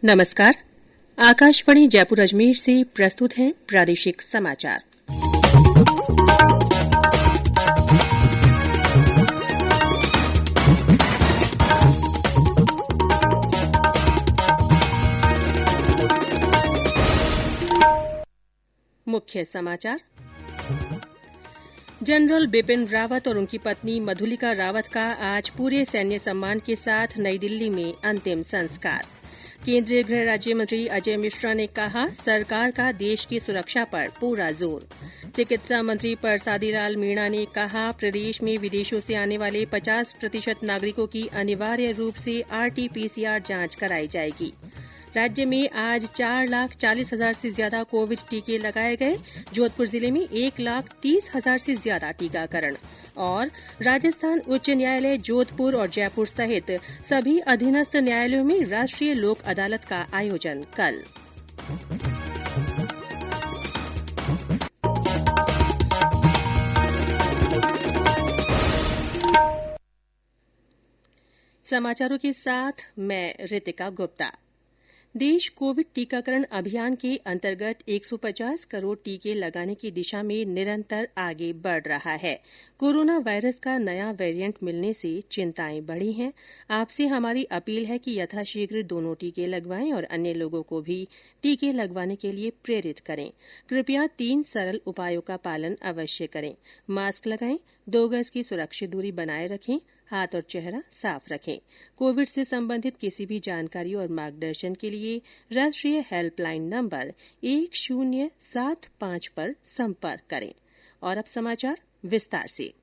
नमस्कार। आकाशवाणी जयपुर अजमेर से प्रस्तुत हैं प्रादेशिक समाचार। मुख्य समाचार। जनरल बिपिन रावत और उनकी पत्नी मधुलिका रावत का आज पूरे सैन्य सम्मान के साथ नई दिल्ली में अंतिम संस्कार। केंद्रीय गृह राज्य मंत्री अजय मिश्रा ने कहा, सरकार का देश की सुरक्षा पर पूरा जोर। चिकित्सा मंत्री परसादी लाल मीणा ने कहा, प्रदेश में विदेशों से आने वाले 50% नागरिकों की अनिवार्य रूप से आरटी-पीसीआर जांच कराई जाएगी। राज्य में आज 4,40,000 से ज्यादा कोविड टीके लगाए गए। जोधपुर जिले में 1,30,000 से ज्यादा टीकाकरण। और राजस्थान उच्च न्यायालय जोधपुर और जयपुर सहित सभी अधीनस्थ न्यायालयों में राष्ट्रीय लोक अदालत का आयोजन कल। समाचारों के साथ मैं रितिका गुप्ता। देश कोविड टीकाकरण अभियान के अंतर्गत 150 करोड़ टीके लगाने की दिशा में निरंतर आगे बढ़ रहा है। कोरोना वायरस का नया वेरिएंट मिलने से चिंताएं बढ़ी हैं। आपसे हमारी अपील है कि यथाशीघ्र दोनों टीके लगवाएं और अन्य लोगों को भी टीके लगवाने के लिए प्रेरित करें। कृपया 3 सरल उपायों का पालन अवश्य करें। मास्क लगाएं, 2 गज की सुरक्षित दूरी बनाए रखें, हाथ और चेहरा साफ रखें। कोविड से संबंधित किसी भी जानकारी और मार्गदर्शन के लिए राष्ट्रीय हेल्पलाइन नंबर 1075 पर संपर्क करें। और अब समाचार विस्तार से।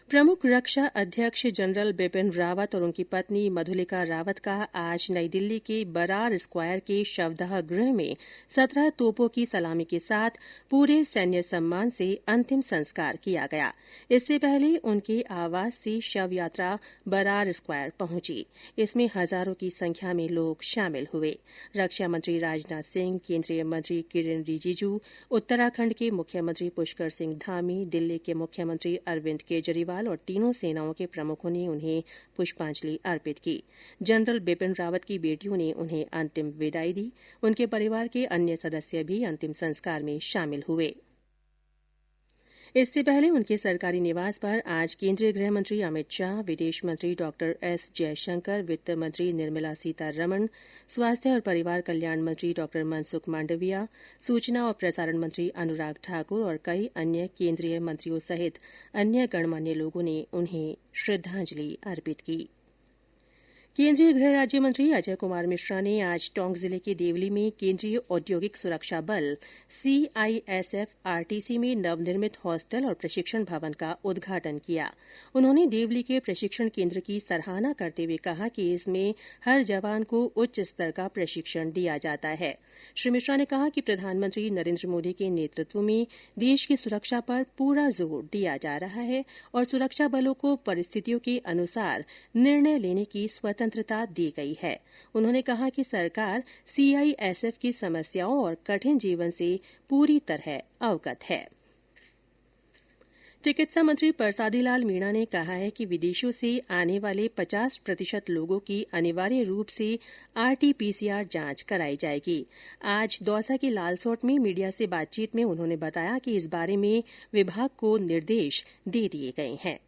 प्रमुख रक्षा अध्यक्ष जनरल बिपिन रावत और उनकी पत्नी मधुलिका रावत का आज नई दिल्ली के बरार स्क्वायर के शवदाह गृह में 17 तोपों की सलामी के साथ पूरे सैन्य सम्मान से अंतिम संस्कार किया गया। इससे पहले उनके आवास से शव यात्रा बरार स्क्वायर पहुंची। इसमें हजारों की संख्या में लोग शामिल हुए। रक्षा मंत्री राजनाथ सिंह, केंद्रीय मंत्री किरेन रिजिजू, उत्तराखंड के मुख्यमंत्री पुष्कर सिंह धामी, दिल्ली के मुख्यमंत्री अरविंद केजरीवाल और तीनों सेनाओं के प्रमुखों ने उन्हें पुष्पांजलि अर्पित की। जनरल बिपिन रावत की बेटियों ने उन्हें अंतिम विदाई दी। उनके परिवार के अन्य सदस्य भी अंतिम संस्कार में शामिल हुए। इससे पहले उनके सरकारी निवास पर आज केंद्रीय गृह मंत्री अमित शाह, विदेश मंत्री डॉक्टर एस जयशंकर, वित्त मंत्री निर्मला सीतारमण, स्वास्थ्य और परिवार कल्याण मंत्री डॉक्टर मनसुख मांडविया, सूचना और प्रसारण मंत्री अनुराग ठाकुर और कई अन्य केंद्रीय मंत्रियों सहित अन्य गणमान्य लोगों ने उन्हें श्रद्धांजलि अर्पित की। केंद्रीय गृह राज्य मंत्री अजय कुमार मिश्रा ने आज टोंक जिले के देवली में केंद्रीय औद्योगिक सुरक्षा बल CISF RTC में नवनिर्मित हॉस्टल और प्रशिक्षण भवन का उद्घाटन किया। उन्होंने देवली के प्रशिक्षण केंद्र की सराहना करते हुए कहा कि इसमें हर जवान को उच्च स्तर का प्रशिक्षण दिया जाता है। श्री मिश्रा ने कहा कि प्रधानमंत्री नरेंद्र मोदी के नेतृत्व में देश की सुरक्षा पर पूरा जोर दिया जा रहा है और सुरक्षा बलों को परिस्थितियों के अनुसार निर्णय लेने की स्वतंत्रता दी गई है। उन्होंने कहा कि सरकार CISF की समस्याओं और कठिन जीवन से पूरी तरह अवगत है। चिकित्सा मंत्री परसादी लाल मीणा ने कहा है कि विदेशों से आने वाले 50% लोगों की अनिवार्य रूप से RT-PCR जांच कराई जाएगी। आज दौसा के लालसोट में मीडिया से बातचीत में उन्होंने बताया कि इस बारे में विभाग को निर्देश दे दिए गए हैं।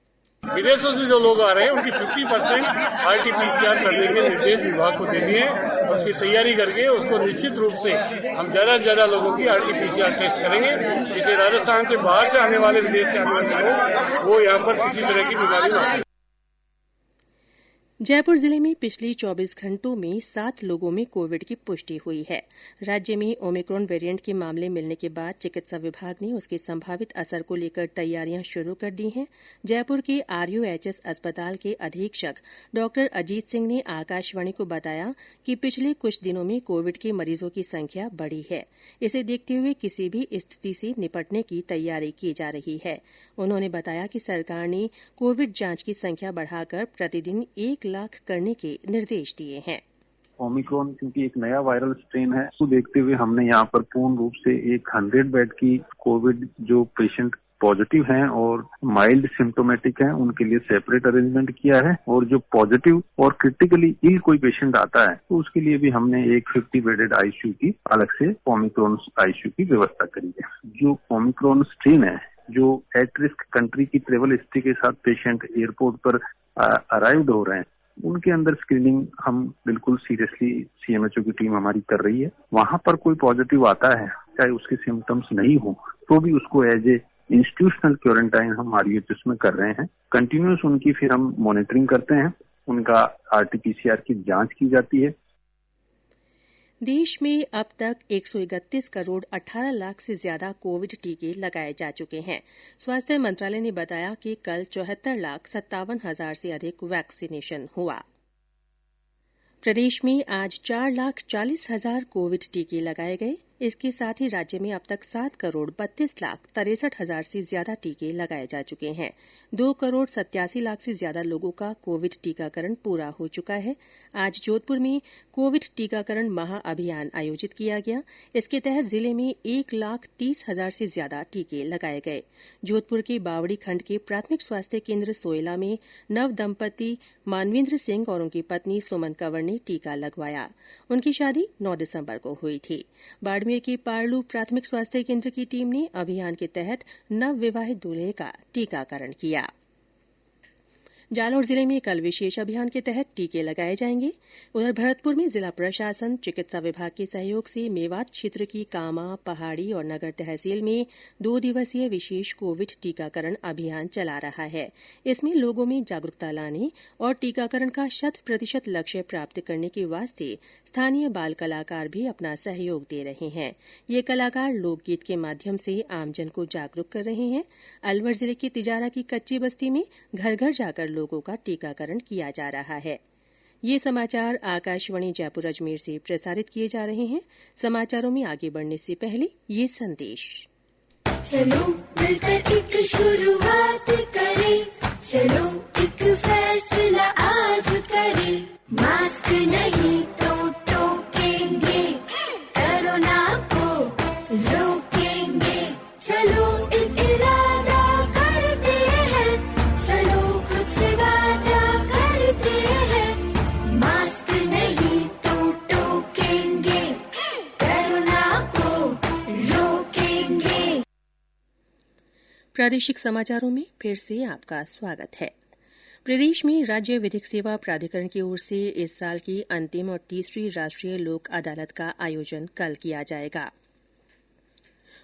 विदेशों से जो लोग आ रहे हैं उनकी 50% RT-PCR करने के निर्देश विभाग को दे दिए हैं। उसकी तैयारी करके उसको निश्चित रूप से हम ज्यादा से ज्यादा लोगों की RT-PCR टेस्ट करेंगे, जिससे राजस्थान से बाहर से आने वाले, विदेश से आने वाले लोग वो यहाँ पर किसी तरह की बीमारी न हो। जयपुर जिले में पिछले 24 घंटों में 7 लोगों में कोविड की पुष्टि हुई है। राज्य में ओमिक्रॉन वेरिएंट के मामले मिलने के बाद चिकित्सा विभाग ने उसके संभावित असर को लेकर तैयारियां शुरू कर दी हैं। जयपुर के RUHS अस्पताल के अधीक्षक डॉ अजीत सिंह ने आकाशवाणी को बताया कि पिछले कुछ दिनों में कोविड के मरीजों की संख्या बढ़ी है। इसे देखते हुए किसी भी स्थिति से निपटने की तैयारी की जा रही है। उन्होंने बताया कि सरकार ने कोविड जांच की संख्या बढ़ाकर प्रतिदिन 1 लाख करने के निर्देश दिए हैं। ओमिक्रॉन क्योंकि एक नया वायरल स्ट्रेन है, उसको देखते हुए हमने यहाँ पर पूर्ण रूप से एक 100 बेड की कोविड जो पेशेंट पॉजिटिव हैं और माइल्ड सिम्टोमेटिक हैं उनके लिए सेपरेट अरेंजमेंट किया है, और जो पॉजिटिव और क्रिटिकली इल कोई पेशेंट आता है तो उसके लिए भी हमने एक 50 बेडेड आईसीयू की अलग से ओमिक्रॉन आईसीयू की व्यवस्था करी है। जो ओमिक्रॉन स्ट्रेन है, जो एट रिस्क कंट्री की ट्रेवल हिस्ट्री के साथ पेशेंट एयरपोर्ट पर अराइव्ड हो रहे हैं, उनके अंदर स्क्रीनिंग हम बिल्कुल सीरियसली सीएमएचओ की टीम हमारी कर रही है। वहां पर कोई पॉजिटिव आता है, चाहे उसके सिम्टम्स नहीं हो, तो भी उसको एज ए इंस्टीट्यूशनल क्वारंटाइन हम आरयूएचएस में कर रहे हैं। कंटिन्यूस उनकी फिर हम मॉनिटरिंग करते हैं, उनका आरटीपीसीआर की जांच की जाती है। देश में अब तक 131 करोड़ 18 लाख से ज्यादा कोविड टीके लगाए जा चुके हैं। स्वास्थ्य मंत्रालय ने बताया कि कल 74,57,000 से अधिक वैक्सीनेशन हुआ। प्रदेश में आज 4,40,000 कोविड टीके लगाए गए। इसके साथ ही राज्य में अब तक 7,32,63,000 से ज्यादा टीके लगाए जा चुके हैं। 2,87,00,000 से ज्यादा लोगों का कोविड टीकाकरण पूरा हो चुका है। आज जोधपुर में कोविड टीकाकरण महाअभियान आयोजित किया गया। इसके तहत जिले में 1,30,000 से ज्यादा टीके लगाए गए। जोधपुर के बावड़ी खंड के प्राथमिक स्वास्थ्य केन्द्र सोयला में नव दंपति मानवेंद्र सिंह और उनकी पत्नी सुमन कंवर ने टीका लगवाया। उनकी शादी 9 दिसंबर को हुई थी। बाड़मेर के पारलू प्राथमिक स्वास्थ्य केन्द्र की टीम ने अभियान के तहत नव विवाहित दूल्हे का टीकाकरण किया। जालौर जिले में कल विशेष अभियान के तहत टीके लगाए जाएंगे। उधर भरतपुर में जिला प्रशासन चिकित्सा विभाग के सहयोग से मेवात क्षेत्र की कामा, पहाड़ी और नगर तहसील में 2 दिवसीय विशेष कोविड टीकाकरण अभियान चला रहा है। इसमें लोगों में जागरूकता लाने और टीकाकरण का 100% लक्ष्य प्राप्त करने के वास्ते स्थानीय बाल कलाकार भी अपना सहयोग दे रहे हैं। ये कलाकार लोकगीत के माध्यम से आमजन को जागरूक कर रहे हैं। अलवर जिले की तिजारा की कच्ची बस्ती में घर घर जाकर लोगों का टीकाकरण किया जा रहा है। ये समाचार आकाशवाणी जयपुर अजमेर से प्रसारित किए जा रहे हैं। समाचारों में आगे बढ़ने से पहले ये संदेश। चलो मिलकर एक शुरुआत करें, चलो एक फैसला आज करें, मास्क नहीं तो टोकेंगे, कोरोना को रोकेंगे, चलो एक इरादा करते हैं, चलो कुछ वादा करते हैं, मास्क नहीं तो टोकेंगे, कोरोना को रोकेंगे। प्रादेशिक समाचारों में फिर से आपका स्वागत है। प्रदेश में राज्य विधिक सेवा प्राधिकरण की ओर से इस साल की अंतिम और तीसरी राष्ट्रीय लोक अदालत का आयोजन कल किया जाएगा।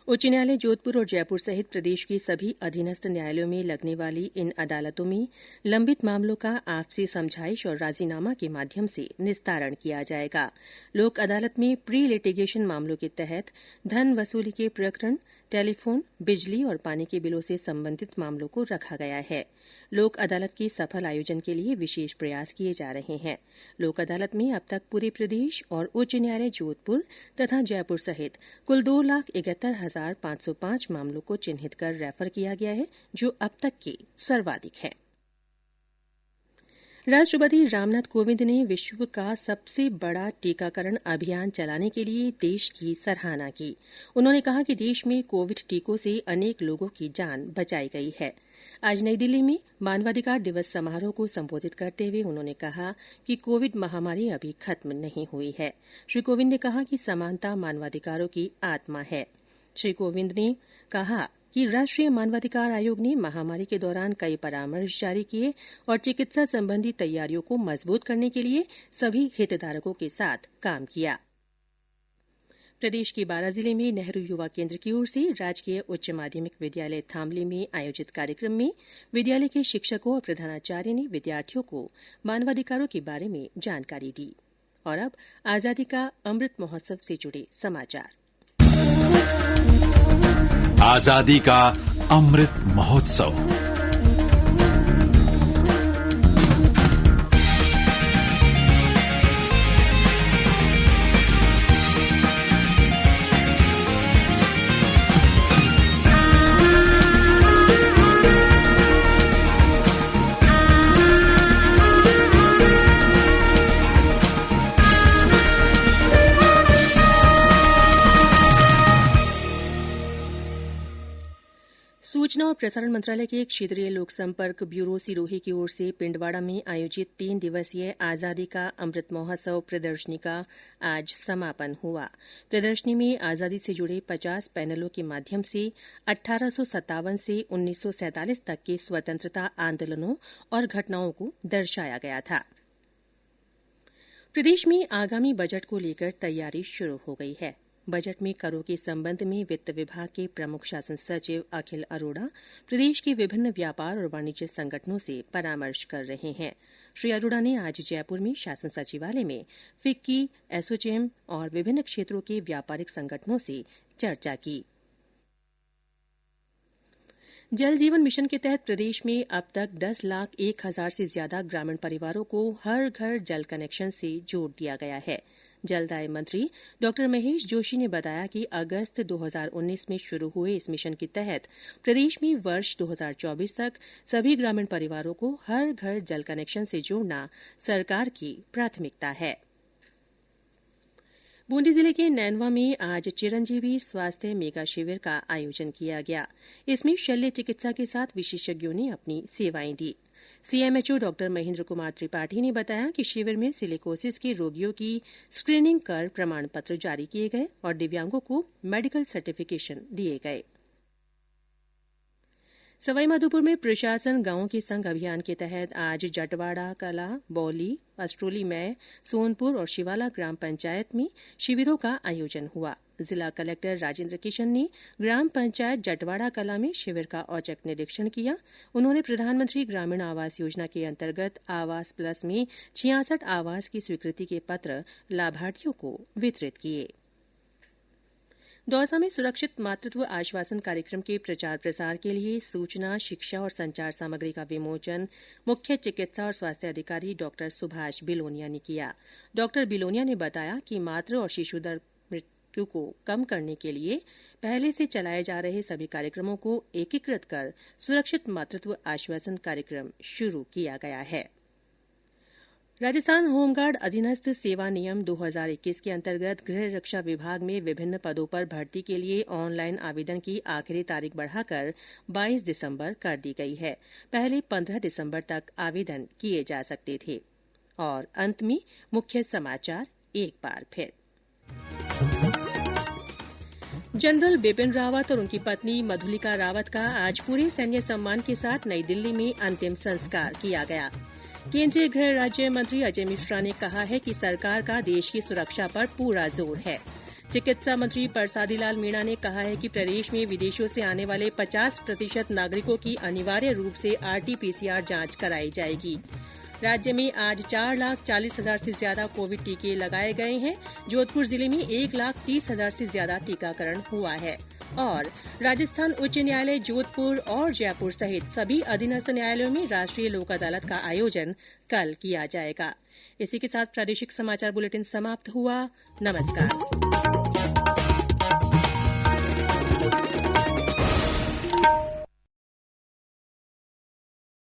उच्च न्यायालय जोधपुर और जयपुर सहित प्रदेश के सभी अधीनस्थ न्यायालयों में लगने वाली इन अदालतों में लंबित मामलों का आपसी समझाइश और राजीनामा के माध्यम से निस्तारण किया जाएगा। लोक अदालत में प्री लिटिगेशन मामलों के तहत धन वसूली के प्रकरण, टेलीफोन, बिजली और पानी के बिलों से संबंधित मामलों को रखा गया है। लोक अदालत के सफल आयोजन के लिए विशेष प्रयास किए जा रहे हैं। लोक अदालत में अब तक पूरे प्रदेश और उच्च न्यायालय जोधपुर तथा जयपुर सहित कुल 2,71,505 मामलों को चिन्हित कर रेफर किया गया है, जो अब तक के सर्वाधिक है। राष्ट्रपति रामनाथ कोविंद ने विश्व का सबसे बड़ा टीकाकरण अभियान चलाने के लिए देश की सराहना की। उन्होंने कहा कि देश में कोविड टीकों से अनेक लोगों की जान बचाई गई है। आज नई दिल्ली में मानवाधिकार दिवस समारोह को संबोधित करते हुए उन्होंने कहा कि कोविड महामारी अभी खत्म नहीं हुई है। श्री कोविंद ने कहा कि समानता मानवाधिकारों की आत्मा है। श्री कोविंद ने कहा कि राष्ट्रीय मानवाधिकार आयोग ने महामारी के दौरान कई परामर्श जारी किए और चिकित्सा संबंधी तैयारियों को मजबूत करने के लिए सभी हितधारकों के साथ काम किया। प्रदेश के 12 जिले में नेहरू युवा केन्द्र की ओर से राजकीय उच्च माध्यमिक विद्यालय थामली में आयोजित कार्यक्रम में विद्यालय के शिक्षकों और प्रधानाचार्य ने विद्यार्थियों को मानवाधिकारों के बारे में जानकारी दी। और अब आजादी का अमृत महोत्सव से जुड़े समाचार। आजादी का अमृत महोत्सव। सूचना और प्रसारण मंत्रालय के क्षेत्रीय लोक संपर्क ब्यूरो सिरोही की ओर से पिंडवाड़ा में आयोजित 3 दिवसीय आजादी का अमृत महोत्सव प्रदर्शनी का आज समापन हुआ। प्रदर्शनी में आजादी से जुड़े 50 पैनलों के माध्यम से 1857 से 1947 तक के स्वतंत्रता आंदोलनों और घटनाओं को दर्शाया गया था। प्रदेश में आगामी बजट को लेकर तैयारी शुरू हो गई है। बजट में करों के संबंध में वित्त विभाग के प्रमुख शासन सचिव अखिल अरोड़ा प्रदेश के विभिन्न व्यापार और वाणिज्य संगठनों से परामर्श कर रहे हैं। श्री अरोड़ा ने आज जयपुर में शासन सचिवालय में फिक्की, एसोचैम और विभिन्न क्षेत्रों के व्यापारिक संगठनों से चर्चा की। जल जीवन मिशन के तहत प्रदेश में अब तक 10,01,000 से ज्यादा ग्रामीण परिवारों को हर घर जल कनेक्शन से जोड़ दिया गया है। जलदाय मंत्री डॉ महेश जोशी ने बताया कि अगस्त 2019 में शुरू हुए इस मिशन के तहत प्रदेश में वर्ष 2024 तक सभी ग्रामीण परिवारों को हर घर जल कनेक्शन से जोड़ना सरकार की प्राथमिकता है। बूंदी जिले के नैनवा में आज चिरंजीवी स्वास्थ्य मेगा शिविर का आयोजन किया गया। इसमें शल्य चिकित्सा के साथ विशेषज्ञों ने अपनी सेवाएं दी। सीएमएचओ डॉ महेंद्र कुमार त्रिपाठी ने बताया कि शिविर में सिलिकोसिस के रोगियों की स्क्रीनिंग कर प्रमाण पत्र जारी किए गए और दिव्यांगों को मेडिकल सर्टिफिकेशन दिए गए। सवाईमाधोपुर में प्रशासन गांवों के संग अभियान के तहत आज जटवाड़ा कला, बौली, अस्ट्रोली मय, सोनपुर और शिवाला ग्राम पंचायत में शिविरों का आयोजन हुआ। जिला कलेक्टर राजेंद्र किशन ने ग्राम पंचायत जटवाड़ा कला में शिविर का औचक निरीक्षण किया। उन्होंने प्रधानमंत्री ग्रामीण आवास योजना के अंतर्गत आवास प्लस में 66 आवास की स्वीकृति के पत्र लाभार्थियों को वितरित किए। दौसा में सुरक्षित मातृत्व आश्वासन कार्यक्रम के प्रचार प्रसार के लिए सूचना, शिक्षा और संचार सामग्री का विमोचन मुख्य चिकित्सा और स्वास्थ्य अधिकारी डॉ सुभाष बिलोनिया ने किया। डॉ बिलोनिया ने बताया कि मातृ और शिशु दर मृत्यु को कम करने के लिए पहले से चलाए जा रहे सभी कार्यक्रमों को एकीकृत कर सुरक्षित मातृत्व आश्वासन कार्यक्रम शुरू किया गया है। राजस्थान होमगार्ड अधीनस्थ सेवा नियम 2021 के अंतर्गत गृह रक्षा विभाग में विभिन्न पदों पर भर्ती के लिए ऑनलाइन आवेदन की आखिरी तारीख बढ़ाकर 22 दिसंबर कर दी गई है। पहले 15 दिसंबर तक आवेदन किए जा सकते थे। और अंत में मुख्य समाचार एक बार फिर। जनरल बिपिन रावत और उनकी पत्नी मधुलिका रावत का आज पूरे सैन्य सम्मान के साथ नई दिल्ली में अंतिम संस्कार किया गया। केंद्रीय गृह राज्य मंत्री अजय मिश्रा ने कहा है कि सरकार का देश की सुरक्षा पर पूरा जोर है। चिकित्सा मंत्री परसादी लाल मीणा ने कहा है कि प्रदेश में विदेशों से आने वाले 50% नागरिकों की अनिवार्य रूप से आरटी-पीसीआर जांच कराई जाएगी। राज्य में आज 4,40,000 से ज्यादा कोविड टीके लगाए गए हैं। जोधपुर जिले में 1,30,000 से ज्यादा टीकाकरण हुआ है। और राजस्थान उच्च न्यायालय जोधपुर और जयपुर सहित सभी अधीनस्थ न्यायालयों में राष्ट्रीय लोक अदालत का आयोजन कल किया जाएगा। इसी के साथ प्रादेशिक समाचार बुलेटिन समाप्त हुआ। नमस्कार।